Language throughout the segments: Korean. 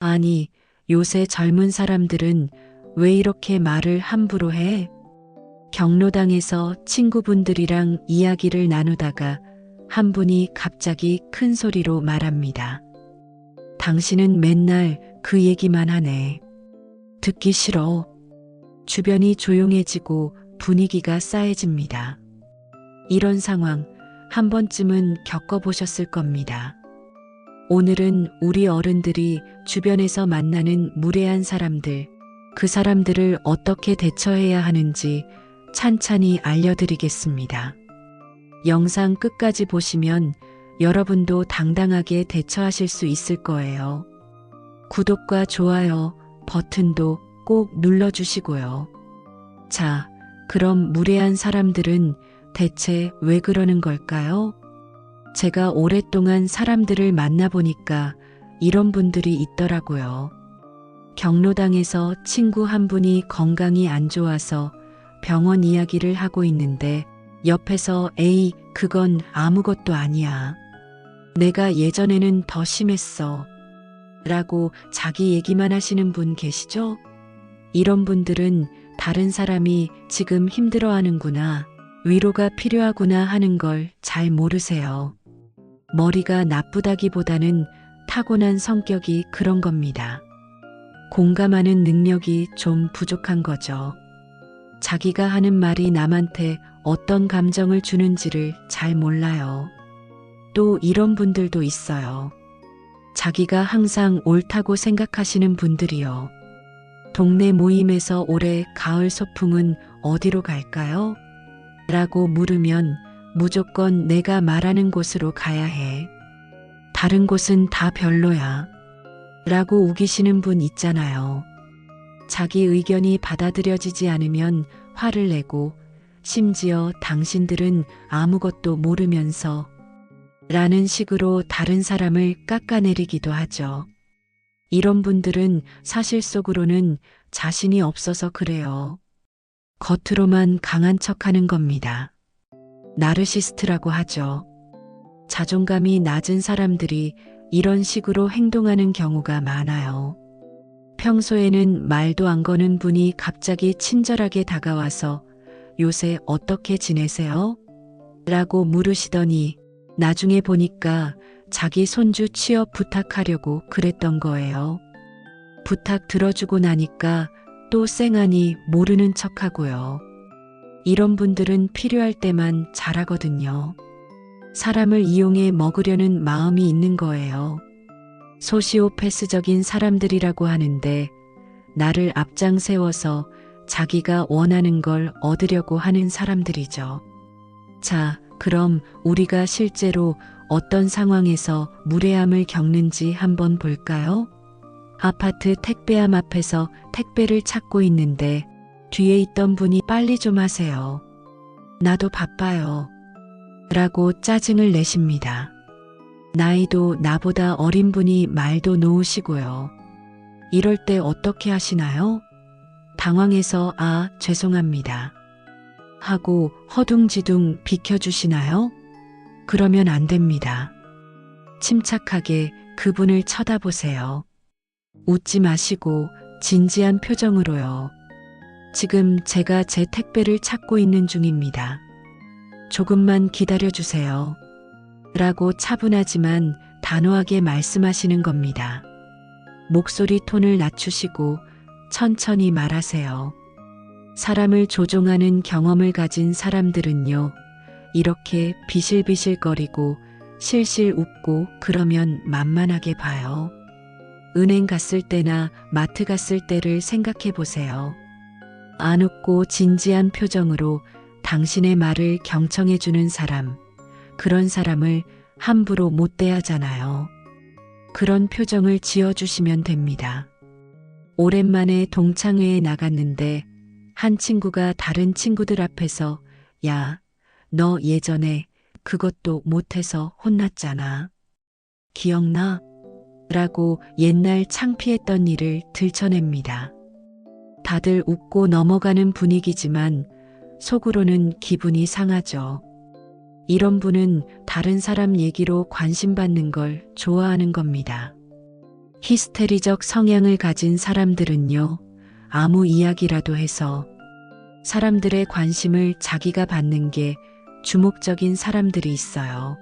아니, 요새 젊은 사람들은 왜 이렇게 말을 함부로 해? 경로당에서 친구분들이랑 이야기를 나누다가 한 분이 갑자기 큰 소리로 말합니다. 당신은 맨날 그 얘기만 하네. 듣기 싫어. 주변이 조용해지고 분위기가 싸해집니다. 이런 상황 한 번쯤은 겪어보셨을 겁니다. 오늘은 우리 어른들이 주변에서 만나는 무례한 사람들, 그 사람들을 어떻게 대처해야 하는지 찬찬히 알려드리겠습니다. 영상 끝까지 보시면 여러분도 당당하게 대처하실 수 있을 거예요. 구독과 좋아요 버튼도 꼭 눌러주시고요. 자, 그럼 무례한 사람들은 대체 왜 그러는 걸까요? 제가 오랫동안 사람들을 만나보니까 이런 분들이 있더라고요. 경로당에서 친구 한 분이 건강이 안 좋아서 병원 이야기를 하고 있는데 옆에서 에이, 그건 아무것도 아니야. 내가 예전에는 더 심했어. 라고 자기 얘기만 하시는 분 계시죠? 이런 분들은 다른 사람이 지금 힘들어하는구나, 위로가 필요하구나 하는 걸 잘 모르세요. 머리가 나쁘다기보다는 타고난 성격이 그런 겁니다. 공감하는 능력이 좀 부족한 거죠. 자기가 하는 말이 남한테 어떤 감정을 주는지를 잘 몰라요. 또 이런 분들도 있어요. 자기가 항상 옳다고 생각하시는 분들이요. 동네 모임에서 올해 가을 소풍은 어디로 갈까요? 라고 물으면 무조건 내가 말하는 곳으로 가야 해. 다른 곳은 다 별로야. 라고 우기시는 분 있잖아요. 자기 의견이 받아들여지지 않으면 화를 내고 심지어 당신들은 아무것도 모르면서 라는 식으로 다른 사람을 깎아내리기도 하죠. 이런 분들은 사실 속으로는 자신이 없어서 그래요. 겉으로만 강한 척하는 겁니다. 나르시스트라고 하죠. 자존감이 낮은 사람들이 이런 식으로 행동하는 경우가 많아요. 평소에는 말도 안 거는 분이 갑자기 친절하게 다가와서 요새 어떻게 지내세요? 라고 물으시더니 나중에 보니까 자기 손주 취업 부탁하려고 그랬던 거예요. 부탁 들어주고 나니까 또 쌩하니 모르는 척하고요. 이런 분들은 필요할 때만 잘하거든요. 사람을 이용해 먹으려는 마음이 있는 거예요. 소시오패스적인 사람들이라고 하는데 나를 앞장 세워서 자기가 원하는 걸 얻으려고 하는 사람들이죠. 자, 그럼 우리가 실제로 어떤 상황에서 무례함을 겪는지 한번 볼까요? 아파트 택배함 앞에서 택배를 찾고 있는데 뒤에 있던 분이 빨리 좀 하세요. 나도 바빠요. 라고 짜증을 내십니다. 나이도 나보다 어린 분이 말도 놓으시고요. 이럴 때 어떻게 하시나요? 당황해서 아, 죄송합니다. 하고 허둥지둥 비켜주시나요? 그러면 안 됩니다. 침착하게 그분을 쳐다보세요. 웃지 마시고 진지한 표정으로요. 지금 제가 제 택배를 찾고 있는 중입니다. 조금만 기다려주세요. 라고 차분하지만 단호하게 말씀하시는 겁니다. 목소리 톤을 낮추시고 천천히 말하세요. 사람을 조종하는 경험을 가진 사람들은요, 이렇게 비실비실거리고 실실 웃고 그러면 만만하게 봐요. 은행 갔을 때나 마트 갔을 때를 생각해 보세요. 안 웃고 진지한 표정으로 당신의 말을 경청해 주는 사람, 그런 사람을 함부로 못 대하잖아요. 그런 표정을 지어주시면 됩니다. 오랜만에 동창회에 나갔는데 한 친구가 다른 친구들 앞에서 야, 너 예전에 그것도 못해서 혼났잖아. 기억나? 라고 옛날 창피했던 일을 들춰냅니다. 다들 웃고 넘어가는 분위기지만 속으로는 기분이 상하죠. 이런 분은 다른 사람 얘기로 관심받는 걸 좋아하는 겁니다. 히스테리적 성향을 가진 사람들은요, 아무 이야기라도 해서 사람들의 관심을 자기가 받는 게 주목적인 사람들이 있어요.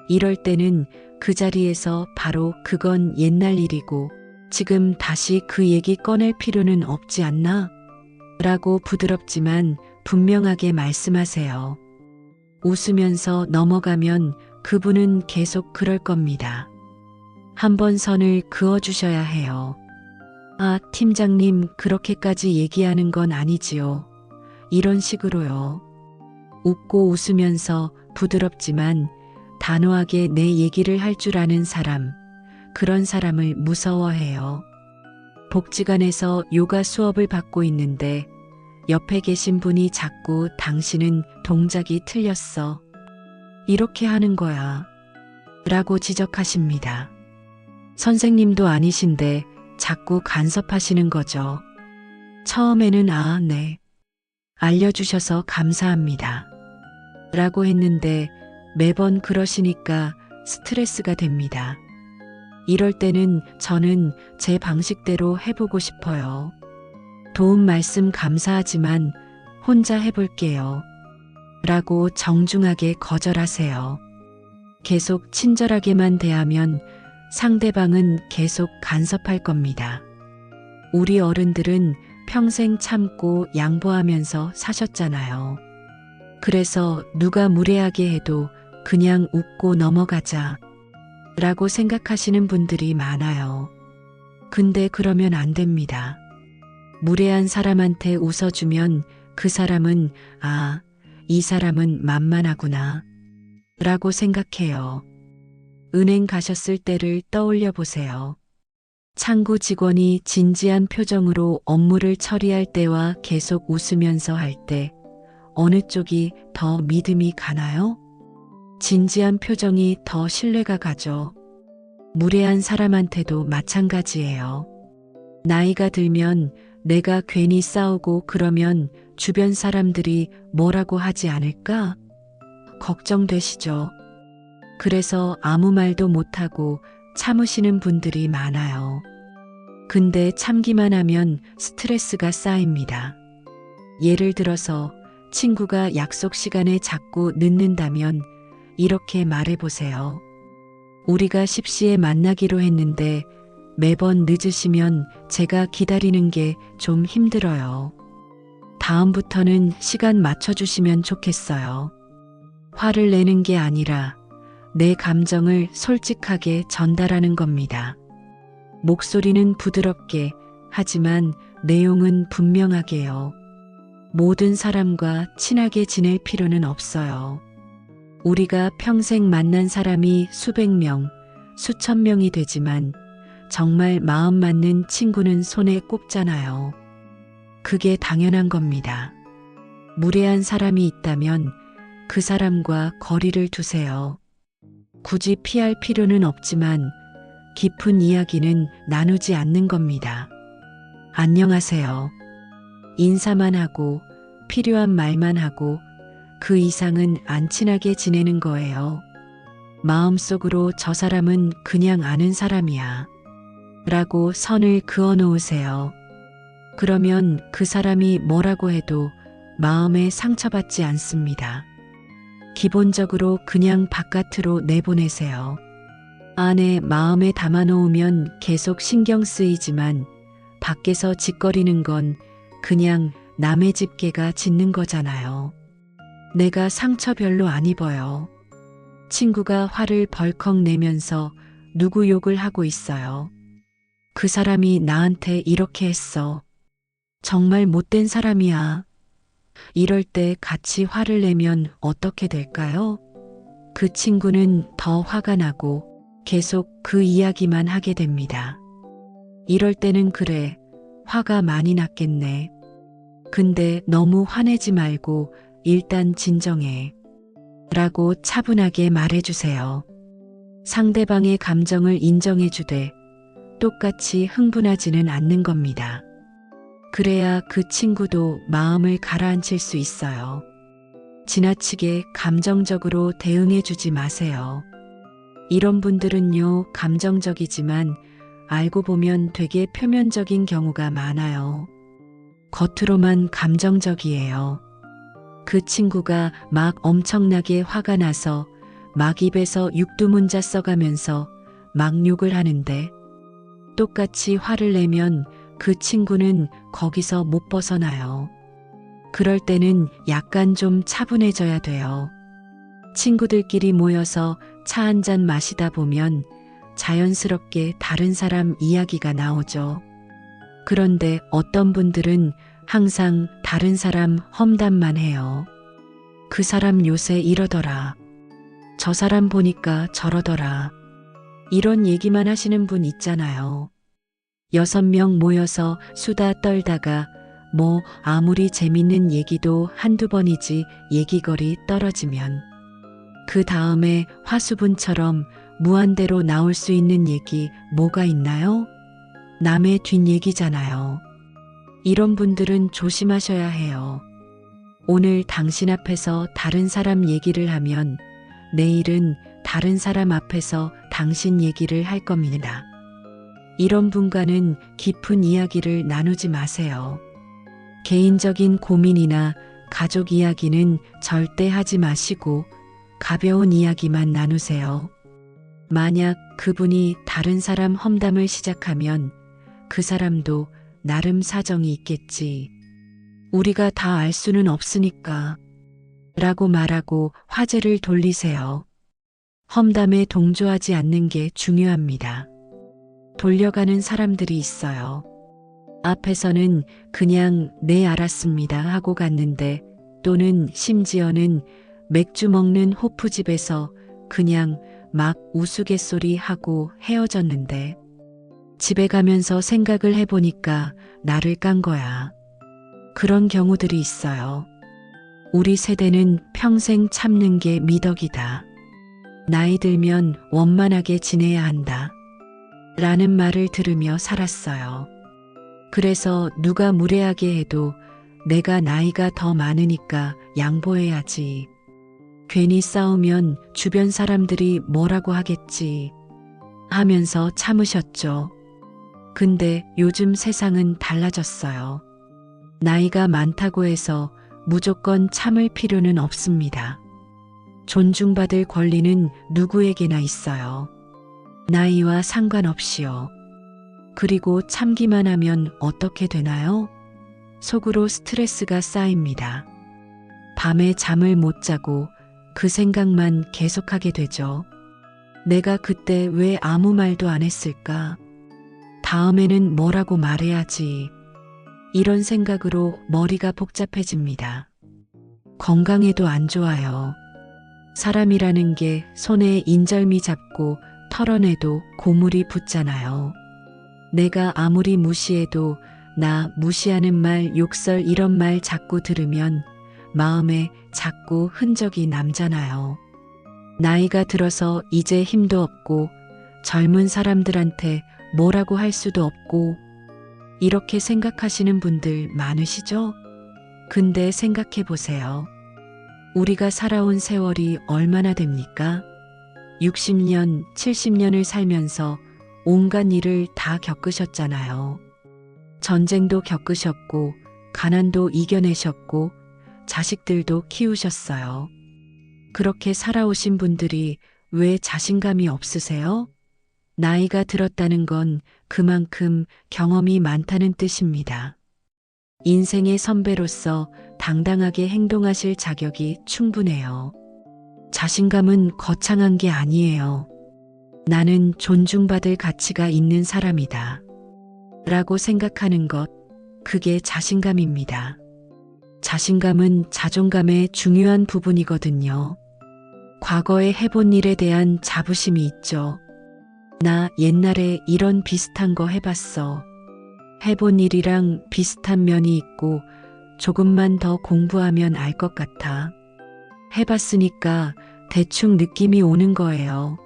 이럴 때는 그 자리에서 바로 그건 옛날 일이고 지금 다시 그 얘기 꺼낼 필요는 없지 않나? 라고 부드럽지만 분명하게 말씀하세요. 웃으면서 넘어가면 그분은 계속 그럴 겁니다. 한번 선을 그어주셔야 해요. 아, 팀장님, 그렇게까지 얘기하는 건 아니지요. 이런 식으로요. 웃고 웃으면서 부드럽지만 단호하게 내 얘기를 할 줄 아는 사람, 그런 사람을 무서워해요. 복지관에서 요가 수업을 받고 있는데 옆에 계신 분이 자꾸 당신은 동작이 틀렸어. 이렇게 하는 거야. 라고 지적하십니다. 선생님도 아니신데 자꾸 간섭하시는 거죠. 처음에는 아, 네. 알려주셔서 감사합니다. 라고 했는데 매번 그러시니까 스트레스가 됩니다. 이럴 때는 저는 제 방식대로 해보고 싶어요. 도움 말씀 감사하지만 혼자 해볼게요. 라고 정중하게 거절하세요. 계속 친절하게만 대하면 상대방은 계속 간섭할 겁니다. 우리 어른들은 평생 참고 양보하면서 사셨잖아요. 그래서 누가 무례하게 해도 그냥 웃고 넘어가자 라고 생각하시는 분들이 많아요. 근데 그러면 안 됩니다. 무례한 사람한테 웃어주면 그 사람은 아, 이 사람은 만만하구나 라고 생각해요. 은행 가셨을 때를 떠올려 보세요. 창구 직원이 진지한 표정으로 업무를 처리할 때와 계속 웃으면서 할 때 어느 쪽이 더 믿음이 가나요? 진지한 표정이 더 신뢰가 가죠. 무례한 사람한테도 마찬가지예요. 나이가 들면 내가 괜히 싸우고 그러면 주변 사람들이 뭐라고 하지 않을까? 걱정되시죠? 그래서 아무 말도 못하고 참으시는 분들이 많아요. 근데 참기만 하면 스트레스가 쌓입니다. 예를 들어서 친구가 약속 시간에 자꾸 늦는다면 이렇게 말해보세요. 우리가 10시에 만나기로 했는데 매번 늦으시면 제가 기다리는 게 좀 힘들어요. 다음부터는 시간 맞춰주시면 좋겠어요. 화를 내는 게 아니라 내 감정을 솔직하게 전달하는 겁니다. 목소리는 부드럽게 하지만 내용은 분명하게요. 모든 사람과 친하게 지낼 필요는 없어요. 우리가 평생 만난 사람이 수백 명, 수천 명이 되지만 정말 마음 맞는 친구는 손에 꼽잖아요. 그게 당연한 겁니다. 무례한 사람이 있다면 그 사람과 거리를 두세요. 굳이 피할 필요는 없지만 깊은 이야기는 나누지 않는 겁니다. 안녕하세요. 인사만 하고 필요한 말만 하고 그 이상은 안 친하게 지내는 거예요. 마음속으로 저 사람은 그냥 아는 사람이야. 라고 선을 그어 놓으세요. 그러면 그 사람이 뭐라고 해도 마음에 상처받지 않습니다. 기본적으로 그냥 바깥으로 내보내세요. 안에 마음에 담아놓으면 계속 신경 쓰이지만 밖에서 짓거리는 건 그냥 남의 집 개가 짖는 거잖아요. 내가 상처 별로 안 입어요. 친구가 화를 벌컥 내면서 누구 욕을 하고 있어요. 그 사람이 나한테 이렇게 했어. 정말 못된 사람이야. 이럴 때 같이 화를 내면 어떻게 될까요? 그 친구는 더 화가 나고 계속 그 이야기만 하게 됩니다. 이럴 때는 그래, 화가 많이 났겠네. 근데 너무 화내지 말고 일단 진정해. 라고 차분하게 말해주세요. 상대방의 감정을 인정해주되 똑같이 흥분하지는 않는 겁니다. 그래야 그 친구도 마음을 가라앉힐 수 있어요. 지나치게 감정적으로 대응해주지 마세요. 이런 분들은요, 감정적이지만 알고 보면 되게 표면적인 경우가 많아요. 겉으로만 감정적이에요. 그 친구가 막 엄청나게 화가 나서 막 입에서 육두문자 써가면서 막 욕을 하는데 똑같이 화를 내면 그 친구는 거기서 못 벗어나요. 그럴 때는 약간 좀 차분해져야 돼요. 친구들끼리 모여서 차 한 잔 마시다 보면 자연스럽게 다른 사람 이야기가 나오죠. 그런데 어떤 분들은 항상 다른 사람 험담만 해요. 그 사람 요새 이러더라. 저 사람 보니까 저러더라. 이런 얘기만 하시는 분 있잖아요. 6명 모여서 수다 떨다가 뭐 아무리 재밌는 얘기도 한두 번이지 얘기거리 떨어지면 그 다음에 화수분처럼 무한대로 나올 수 있는 얘기 뭐가 있나요? 남의 뒷얘기잖아요. 이런 분들은 조심하셔야 해요. 오늘 당신 앞에서 다른 사람 얘기를 하면 내일은 다른 사람 앞에서 당신 얘기를 할 겁니다. 이런 분과는 깊은 이야기를 나누지 마세요. 개인적인 고민이나 가족 이야기는 절대 하지 마시고 가벼운 이야기만 나누세요. 만약 그분이 다른 사람 험담을 시작하면 그 사람도 나름 사정이 있겠지. 우리가 다 알 수는 없으니까. 라고 말하고 화제를 돌리세요. 험담에 동조하지 않는 게 중요합니다. 돌려가는 사람들이 있어요. 앞에서는 그냥 네 알았습니다 하고 갔는데 또는 심지어는 맥주 먹는 호프집에서 그냥 막 우스갯소리 하고 헤어졌는데 집에 가면서 생각을 해보니까 나를 깐 거야. 그런 경우들이 있어요. 우리 세대는 평생 참는 게 미덕이다. 나이 들면 원만하게 지내야 한다. 라는 말을 들으며 살았어요. 그래서 누가 무례하게 해도 내가 나이가 더 많으니까 양보해야지. 괜히 싸우면 주변 사람들이 뭐라고 하겠지 하면서 참으셨죠. 근데 요즘 세상은 달라졌어요. 나이가 많다고 해서 무조건 참을 필요는 없습니다. 존중받을 권리는 누구에게나 있어요. 나이와 상관없이요. 그리고 참기만 하면 어떻게 되나요? 속으로 스트레스가 쌓입니다. 밤에 잠을 못 자고 그 생각만 계속하게 되죠. 내가 그때 왜 아무 말도 안 했을까? 다음에는 뭐라고 말해야지. 이런 생각으로 머리가 복잡해집니다. 건강에도 안 좋아요. 사람이라는 게 손에 인절미 잡고 털어내도 고물이 붙잖아요. 내가 아무리 무시해도 나 무시하는 말, 욕설 이런 말 자꾸 들으면 마음에 자꾸 흔적이 남잖아요. 나이가 들어서 이제 힘도 없고 젊은 사람들한테 뭐라고 할 수도 없고 이렇게 생각하시는 분들 많으시죠? 근데 생각해 보세요. 우리가 살아온 세월이 얼마나 됩니까? 60년, 70년을 살면서 온갖 일을 다 겪으셨잖아요. 전쟁도 겪으셨고, 가난도 이겨내셨고, 자식들도 키우셨어요. 그렇게 살아오신 분들이 왜 자신감이 없으세요? 나이가 들었다는 건 그만큼 경험이 많다는 뜻입니다. 인생의 선배로서 당당하게 행동하실 자격이 충분해요. 자신감은 거창한 게 아니에요. 나는 존중받을 가치가 있는 사람이다. 라고 생각하는 것, 그게 자신감입니다. 자신감은 자존감의 중요한 부분이거든요. 과거에 해본 일에 대한 자부심이 있죠. 나 옛날에 이런 비슷한 거 해봤어. 해본 일이랑 비슷한 면이 있고 조금만 더 공부하면 알 것 같아. 해봤으니까 대충 느낌이 오는 거예요.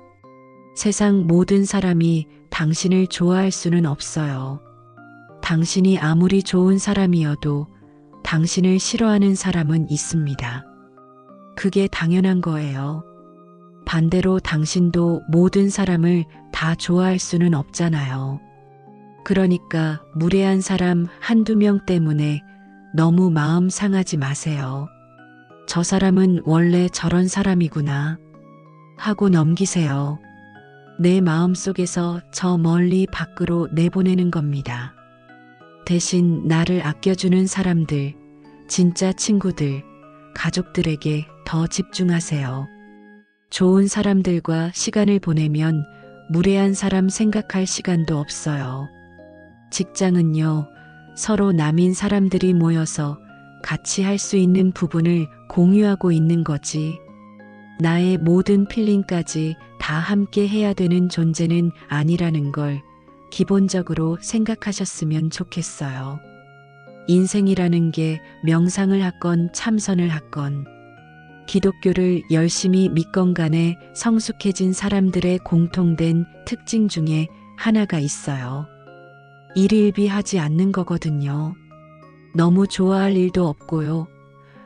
세상 모든 사람이 당신을 좋아할 수는 없어요. 당신이 아무리 좋은 사람이어도 당신을 싫어하는 사람은 있습니다. 그게 당연한 거예요. 반대로 당신도 모든 사람을 다 좋아할 수는 없잖아요. 그러니까 무례한 사람 한두 명 때문에 너무 마음 상하지 마세요. 저 사람은 원래 저런 사람이구나 하고 넘기세요. 내 마음 속에서 저 멀리 밖으로 내보내는 겁니다. 대신 나를 아껴주는 사람들, 진짜 친구들, 가족들에게 더 집중하세요. 좋은 사람들과 시간을 보내면 무례한 사람 생각할 시간도 없어요. 직장은요, 서로 남인 사람들이 모여서 같이 할 수 있는 부분을 공유하고 있는 거지. 나의 모든 필링까지 다 함께 해야 되는 존재는 아니라는 걸 기본적으로 생각하셨으면 좋겠어요. 인생이라는 게 명상을 하건 참선을 하건 기독교를 열심히 믿건 간에 성숙해진 사람들의 공통된 특징 중에 하나가 있어요. 일일비하지 않는 거거든요. 너무 좋아할 일도 없고요.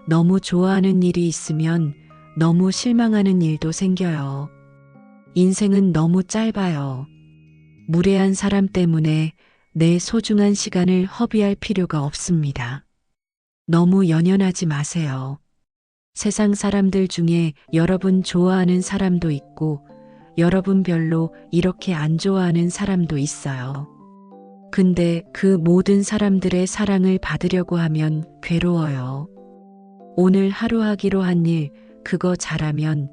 너무 좋아하는 일이 있으면 너무 실망하는 일도 생겨요. 인생은 너무 짧아요. 무례한 사람 때문에 내 소중한 시간을 허비할 필요가 없습니다. 너무 연연하지 마세요. 세상 사람들 중에 여러분 좋아하는 사람도 있고 여러분 별로 이렇게 안 좋아하는 사람도 있어요. 근데 그 모든 사람들의 사랑을 받으려고 하면 괴로워요. 오늘 하루 하기로 한 일, 그거 잘하면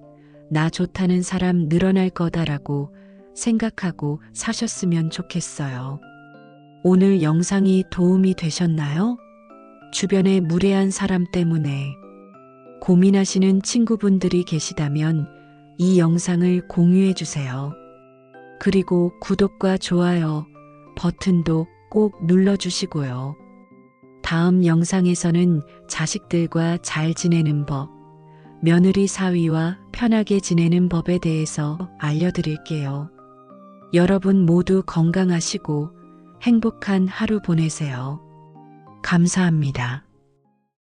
나 좋다는 사람 늘어날 거다라고 생각하고 사셨으면 좋겠어요. 오늘 영상이 도움이 되셨나요? 주변에 무례한 사람 때문에 고민하시는 친구분들이 계시다면 이 영상을 공유해 주세요. 그리고 구독과 좋아요 버튼도 꼭 눌러주시고요. 다음 영상에서는 자식들과 잘 지내는 법, 며느리 사위와 편하게 지내는 법에 대해서 알려드릴게요. 여러분 모두 건강하시고 행복한 하루 보내세요. 감사합니다.